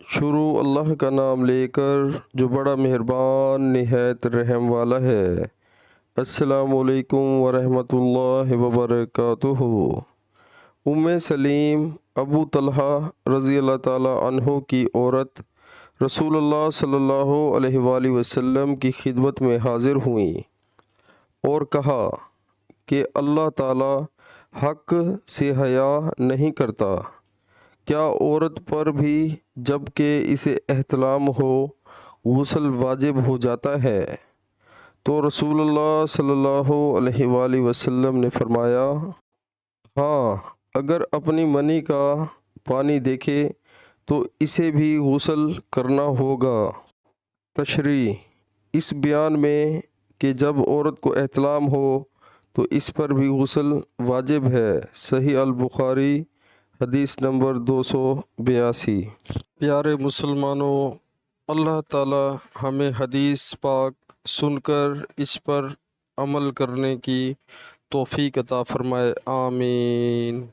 شروع اللہ کا نام لے کر جو بڑا مہربان نہایت رحم والا ہے۔ السلام علیکم ورحمۃ اللہ وبرکاتہ۔ سلیم ابوطلحہ رضی اللہ تعالیٰ عنہ کی عورت رسول اللہ صلی اللہ علیہ وآلہ وسلم کی خدمت میں حاضر ہوئیں اور کہا کہ اللہ تعالیٰ حق سے حیا نہیں کرتا، کیا عورت پر بھی جب کہ اسے احتلام ہو غسل واجب ہو جاتا ہے؟ تو رسول اللہ صلی اللہ علیہ وآلہ وسلم نے فرمایا، ہاں، اگر اپنی منی کا پانی دیکھے تو اسے بھی غسل کرنا ہوگا۔ تشریح: اس بیان میں کہ جب عورت کو احتلام ہو تو اس پر بھی غسل واجب ہے۔ صحیح البخاری حدیث نمبر 282۔ پیارے مسلمانوں، اللہ تعالی ہمیں حدیث پاک سن کر اس پر عمل کرنے کی توفیق عطا فرمائے، آمین۔